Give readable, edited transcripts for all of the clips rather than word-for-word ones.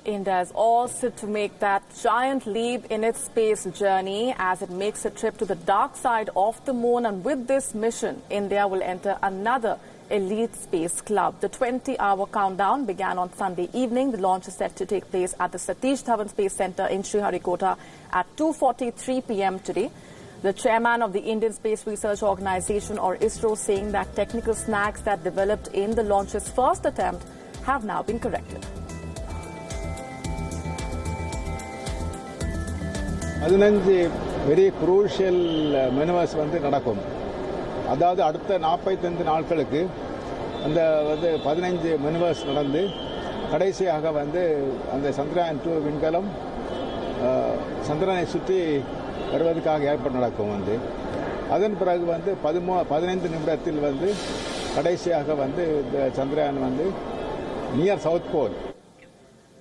India is all set to make that giant leap in its space journey as it makes a trip to the dark side of the moon. And with this mission, India will enter another elite space club. The 20-hour countdown began on Sunday evening. The launch is set to take place at the Satish Dhawan Space Center in Sriharikota at 2:43 p.m. today. The chairman of the Indian Space Research Organization, or ISRO, saying that technical snags that developed in the launch's first attempt have now been corrected. Very crucial maneuvers நடக்கும். அதாவது அடுத்த 45 நாட்களுக்கு அந்த 15 maneuvers நடந்து கடைசியாக அந்த Chandrayaan-2 விண்கலம் சந்திரனை சுற்றி வருவதற்காக ஏற்பாடு நடக்கும். அதன் பிறகு 15 நிமிடத்தில் கடைசியாக இந்த Chandrayaan near South Pole.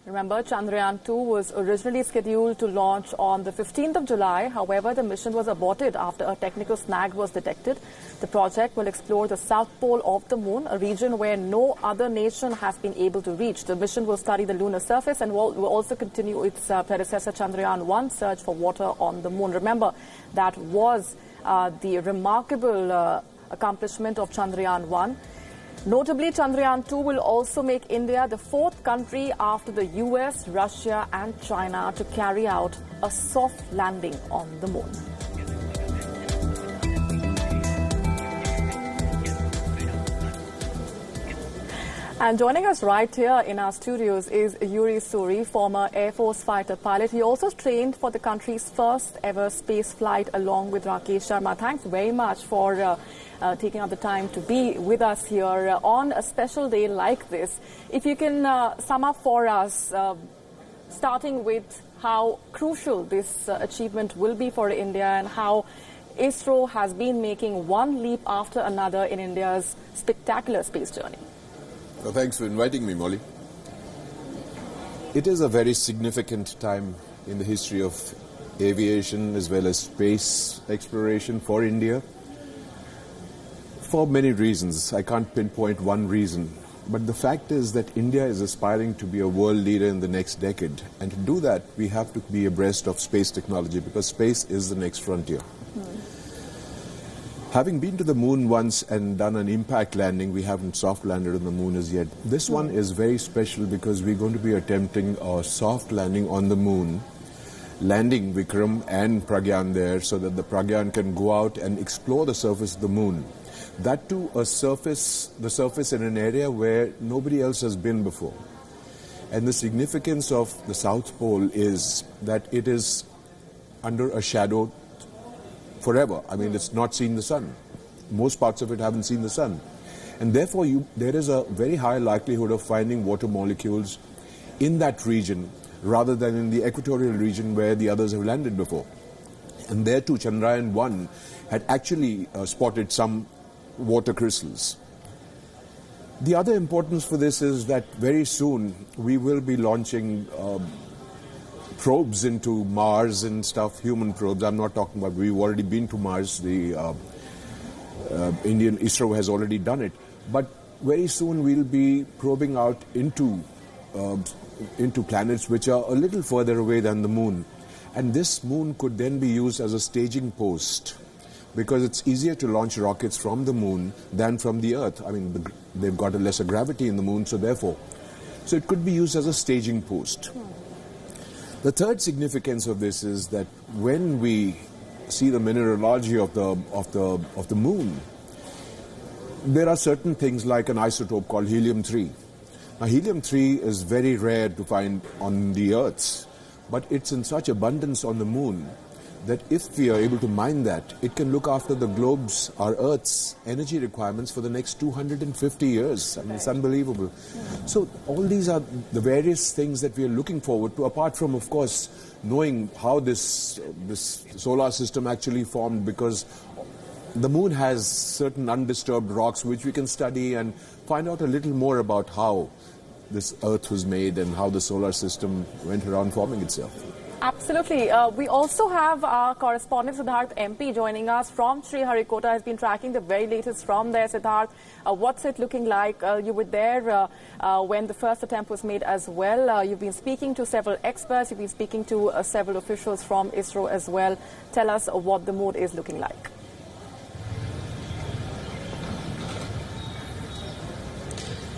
Remember, Chandrayaan-2 was originally scheduled to launch on the 15th of July. However, the mission was aborted after a technical snag was detected. The project will explore the south pole of the moon, a region where no other nation has been able to reach. The mission will study the lunar surface and will also continue its predecessor Chandrayaan-1 search for water on the moon. Remember, that was the remarkable accomplishment of Chandrayaan-1. Notably, Chandrayaan-2 will also make India the fourth country after the US, Russia and China to carry out a soft landing on the moon. And joining us right here in our studios is Yuri Suri, former Air Force fighter pilot. He also trained for the country's first ever space flight along with Rakesh Sharma. Thanks very much for taking out the time to be with us here on a special day like this. If you can sum up for us, starting with how crucial this achievement will be for India and how ISRO has been making one leap after another in India's spectacular space journey. Well, thanks for inviting me, Molly. It is a very significant time in the history of aviation as well as space exploration for India. For many reasons. I can't pinpoint one reason. But the fact is that India is aspiring to be a world leader in the next decade. And to do that, we have to be abreast of space technology because space is the next frontier. Having been to the moon once and done an impact landing, we haven't soft landed on the moon as yet. This one is very special because we're going to be attempting a soft landing on the moon, landing Vikram and Pragyan there so that the Pragyan can go out and explore the surface of the moon. That too, the surface in an area where nobody else has been before. And the significance of the South Pole is that it is under a shadow forever. I mean, it's not seen the sun. Most parts of it haven't seen the sun. And therefore, there is a very high likelihood of finding water molecules in that region rather than in the equatorial region where the others have landed before. And there too, Chandrayaan-1 had actually spotted some water crystals. The other importance for this is that very soon we will be launching probes into Mars and stuff, human probes. I'm not talking about, we've already been to Mars, the Indian ISRO has already done it. But very soon we'll be probing out into planets which are a little further away than the moon. And this moon could then be used as a staging post because it's easier to launch rockets from the moon than from the Earth. I mean, they've got a lesser gravity in the moon, so it could be used as a staging post. The third significance of this is that when we see the mineralogy of the moon, there are certain things like an isotope called helium-3. Now, helium-3 is very rare to find on the Earth, but it's in such abundance on the moon that if we are able to mine that, it can look after the globe's, our Earth's energy requirements for the next 250 years. I mean, it's unbelievable. So all these are the various things that we are looking forward to, apart from, of course, knowing how this solar system actually formed, because the moon has certain undisturbed rocks which we can study and find out a little more about how this Earth was made and how the solar system went around forming itself. Absolutely. We also have our correspondent Siddharth MP joining us from Sriharikota. Has been tracking the very latest from there. Siddharth, what's it looking like? You were there when the first attempt was made as well. You've been speaking to several experts. You've been speaking to several officials from ISRO as well. Tell us what the mood is looking like.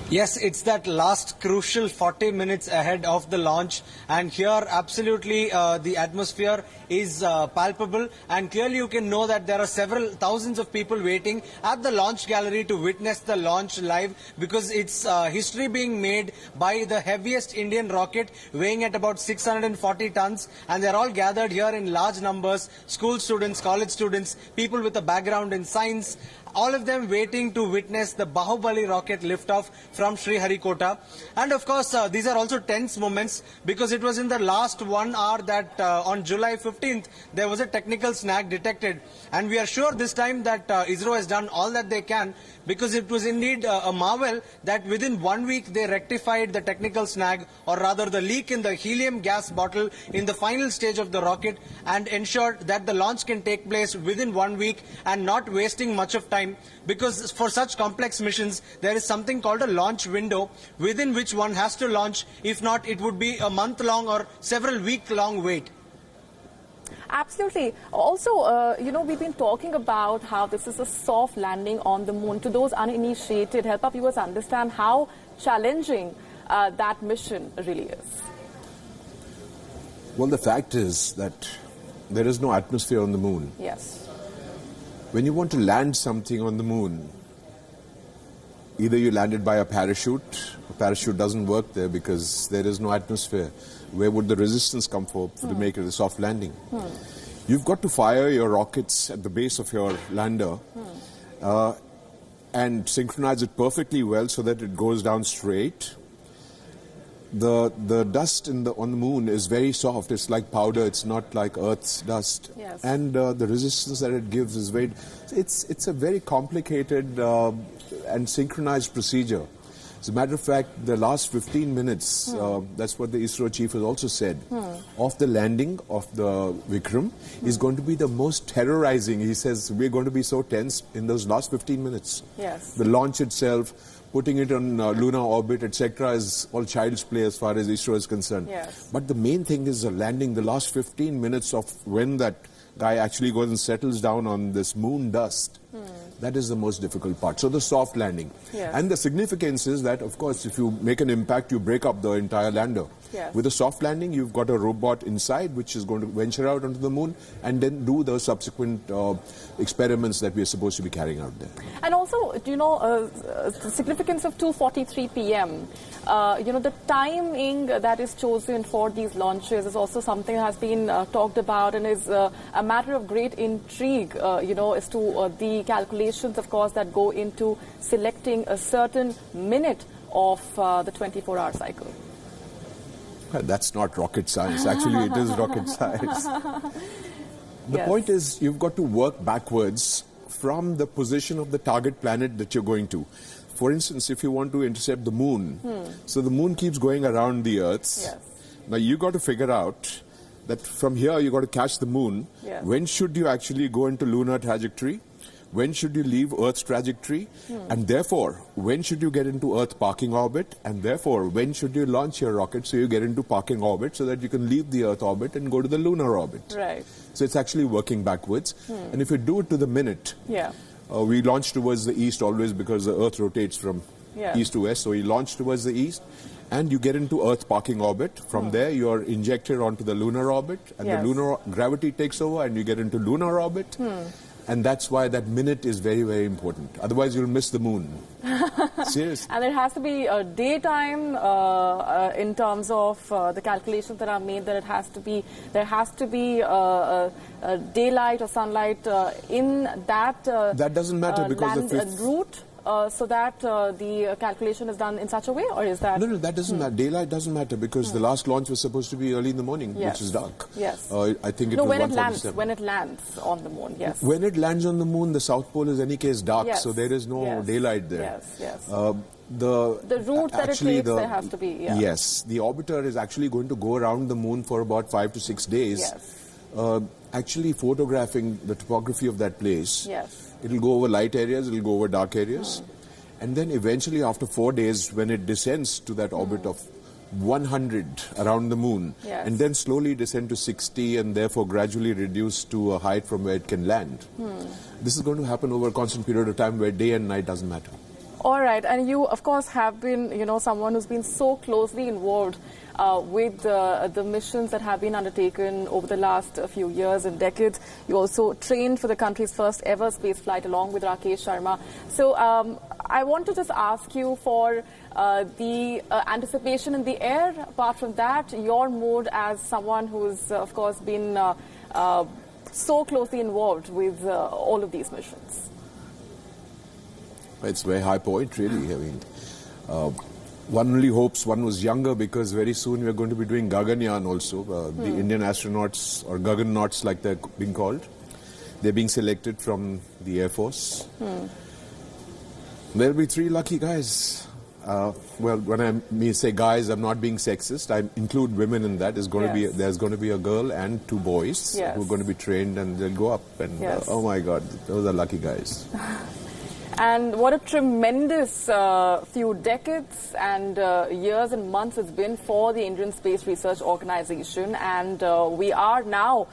Yes, it's that last crucial 40 minutes ahead of the launch, and here absolutely the atmosphere is palpable, and clearly you can know that there are several thousands of people waiting at the launch gallery to witness the launch live, because it's history being made by the heaviest Indian rocket, weighing at about 640 tons, and they're all gathered here in large numbers: school students, college students, people with a background in science, all of them waiting to witness the Bahubali rocket liftoff from Sriharikota. And of course, these are also tense moments, because it was in the last 1 hour that on July 15th, there was a technical snag detected. And we are sure this time that ISRO has done all that they can, because it was indeed a marvel that within 1 week they rectified the technical snag, or rather the leak in the helium gas bottle in the final stage of the rocket, and ensured that the launch can take place within 1 week and not wasting much of time. Because for such complex missions, there is something called a launch window within which one has to launch. If not, it would be a month-long or several week-long wait. Absolutely. Also, you know, we've been talking about how this is a soft landing on the moon. To those uninitiated, help our viewers understand how challenging that mission really is. Well, the fact is that there is no atmosphere on the moon. Yes. When you want to land something on the moon, either you land it by a parachute doesn't work there because there is no atmosphere. Where would the resistance come for to make it a soft landing? You've got to fire your rockets at the base of your lander and synchronize it perfectly well so that it goes down straight. The dust on the moon is very soft. It's like powder. It's not like Earth's dust. Yes. And the resistance that it gives is very... It's a very complicated and synchronized procedure. As a matter of fact, the last 15 minutes, that's what the ISRO chief has also said, of the landing of the Vikram is going to be the most terrorizing. He says we're going to be so tense in those last 15 minutes. Yes. The launch itself, putting it on lunar orbit, etc., is all child's play as far as ISRO is concerned. Yes. But the main thing is the landing, the last 15 minutes of when that guy actually goes and settles down on this moon dust. That is the most difficult part. So the soft landing. Yes. And the significance is that, of course, if you make an impact, you break up the entire lander. Yes. With a soft landing, you've got a robot inside which is going to venture out onto the moon and then do the subsequent experiments that we are supposed to be carrying out there. And also, you know, the significance of 2:43 p.m. You know, the timing that is chosen for these launches is also something that has been talked about and is a matter of great intrigue, you know, as to the calculations, of course, that go into selecting a certain minute of the 24-hour cycle. Well, that's not rocket science. Actually, it is rocket science. The point is, you've got to work backwards from the position of the target planet that you're going to. For instance, if you want to intercept the moon, so the moon keeps going around the Earth. Yes. Now, you've got to figure out that from here, you've got to catch the moon. Yes. When should you actually go into lunar trajectory? When should you leave Earth's trajectory? And therefore, when should you get into Earth parking orbit? And therefore, when should you launch your rocket so you get into parking orbit so that you can leave the Earth orbit and go to the lunar orbit? Right. So it's actually working backwards. And if you do it to the minute, we launch towards the east always because the Earth rotates from east to west. So you launch towards the east and you get into Earth parking orbit. From there, you are injected onto the lunar orbit and the lunar gravity takes over and you get into lunar orbit. And that's why that minute is very, very important. Otherwise, you'll miss the moon. Seriously. And there has to be a daytime in terms of the calculations that are made. That there has to be daylight or sunlight in that. That doesn't matter because the route. So that the calculation is done in such a way, or is that... No, that doesn't matter. Daylight doesn't matter because the last launch was supposed to be early in the morning, which is dark. Yes. I think it was when 1:47. when it lands on the moon, yes. When it lands on the moon, the South Pole is in any case dark, so there is no daylight there. Yes. The route that it takes, there has to be, yeah. Yes, the orbiter is actually going to go around the moon for about 5 to 6 days. Yes. Actually photographing the topography of that place. Yes. It'll go over light areas, it'll go over dark areas. And then eventually after 4 days, when it descends to that orbit of 100 around the moon, yes, and then slowly descend to 60 and therefore gradually reduce to a height from where it can land. This is going to happen over a constant period of time where day and night doesn't matter. All right, and you, of course, have been, someone who's been so closely involved with the missions that have been undertaken over the last few years and decades. You also trained for the country's first ever space flight along with Rakesh Sharma. So I want to just ask you for the anticipation in the air. Apart from that, your mood as someone who's, of course, been so closely involved with all of these missions. It's very high point, really. I mean, one only hopes one was younger, because very soon we are going to be doing Gaganyaan also. The Indian astronauts, or Gagannauts like they're being called, they're being selected from the Air Force. There'll be 3 lucky guys. Well, when I say guys, I'm not being sexist. I include women in that. There's going to be a girl and 2 boys who are going to be trained, and they'll go up. And oh my God, those are lucky guys. And what a tremendous few decades and years and months it's been for the Indian Space Research Organization. And we are now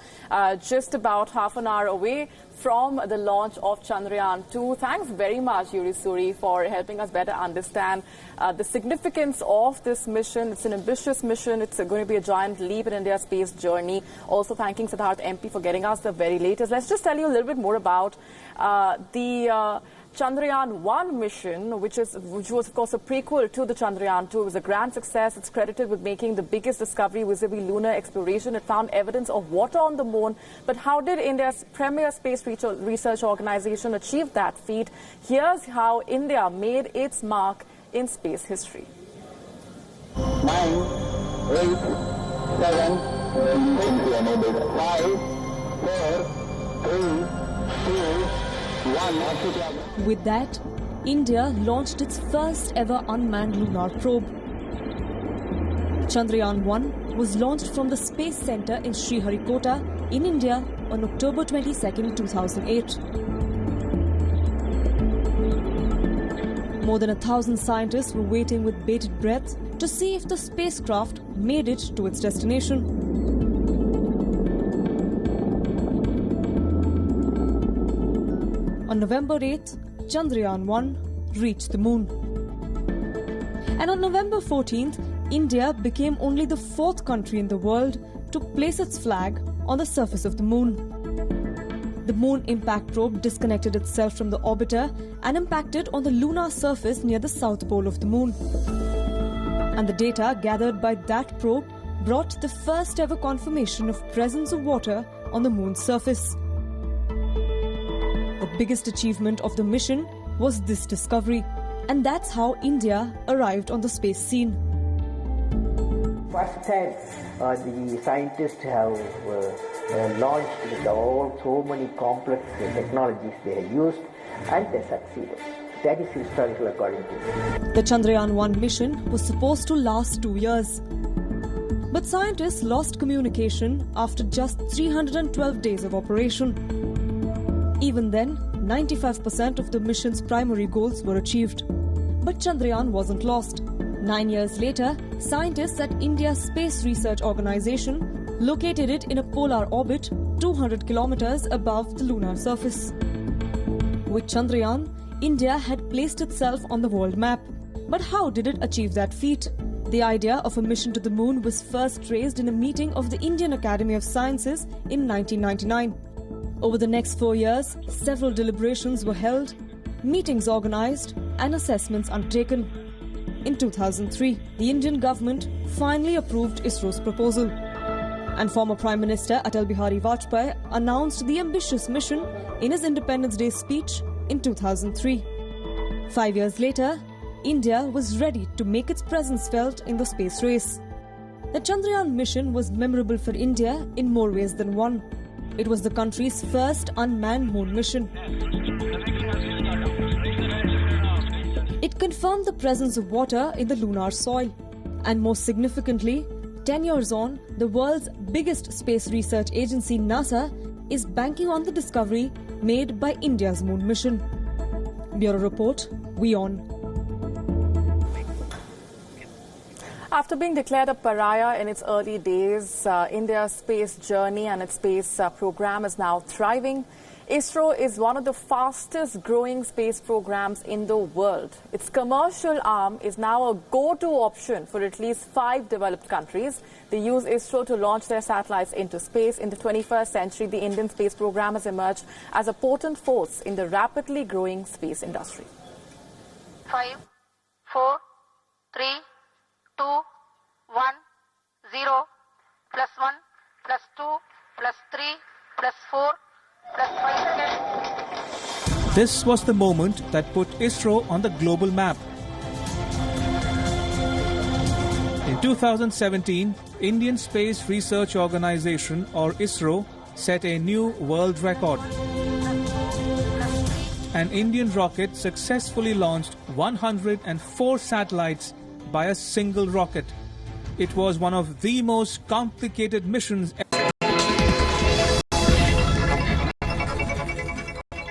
just about half an hour away from the launch of Chandrayaan-2. Thanks very much, Yuri Suri, for helping us better understand the significance of this mission. It's an ambitious mission. It's going to be a giant leap in India's space journey. Also thanking Siddharth MP for getting us the very latest. Let's just tell you a little bit more about the Chandrayaan-1 mission, which was, of course, a prequel to the Chandrayaan-2. It was a grand success. It's credited with making the biggest discovery vis-a-vis lunar exploration. It found evidence of water on the moon. But how did India's premier space research organization achieve that feat? Here's how India made its mark in space history. 9, 8, 7, 6, 5, 4, 3, 2, 1. With that, India launched its first ever unmanned lunar probe. Chandrayaan-1 was launched from the Space Center in Sriharikota in India on October 22, 2008. More than 1,000 scientists were waiting with bated breath to see if the spacecraft made it to its destination. On November 8th, Chandrayaan-1 reached the moon. And on November 14th, India became only the 4th country in the world to place its flag on the surface of the moon. The Moon Impact Probe disconnected itself from the orbiter and impacted on the lunar surface near the south pole of the moon. And the data gathered by that probe brought the first ever confirmation of presence of water on the moon's surface. The biggest achievement of the mission was this discovery, and that's how India arrived on the space scene. First time the scientists have launched with so many complex technologies they have used, and they succeeded. That is historical according to me. The Chandrayaan-1 mission was supposed to last 2 years. But scientists lost communication after just 312 days of operation. Even then, 95% of the mission's primary goals were achieved. But Chandrayaan wasn't lost. 9 years later, scientists at India's Space Research Organization located it in a polar orbit 200 kilometers above the lunar surface. With Chandrayaan, India had placed itself on the world map. But how did it achieve that feat? The idea of a mission to the moon was first raised in a meeting of the Indian Academy of Sciences in 1999. Over the next 4 years, several deliberations were held, meetings organized, and assessments undertaken. In 2003, the Indian government finally approved ISRO's proposal. And former Prime Minister Atal Bihari Vajpayee announced the ambitious mission in his Independence Day speech in 2003. 5 years later, India was ready to make its presence felt in the space race. The Chandrayaan mission was memorable for India in more ways than one. It was the country's first unmanned moon mission. It confirmed the presence of water in the lunar soil. And most significantly, 10 years on, the world's biggest space research agency, NASA, is banking on the discovery made by India's moon mission. Bureau Report, WION. After being declared a pariah in its early days, India's space journey and its space program is now thriving. ISRO is one of the fastest growing space programs in the world. Its commercial arm is now a go-to option for at least 5 developed countries. They use ISRO to launch their satellites into space. In the 21st century, the Indian space program has emerged as a potent force in the rapidly growing space industry. 5, 4, 3, 2, 1, 0, plus 1, plus 2, plus 3, plus 4, plus 5 seconds. This was the moment that put ISRO on the global map. In 2017, Indian Space Research Organization, or ISRO, set a new world record. An Indian rocket successfully launched 104 satellites by a single rocket. It was one of the most complicated missions ever.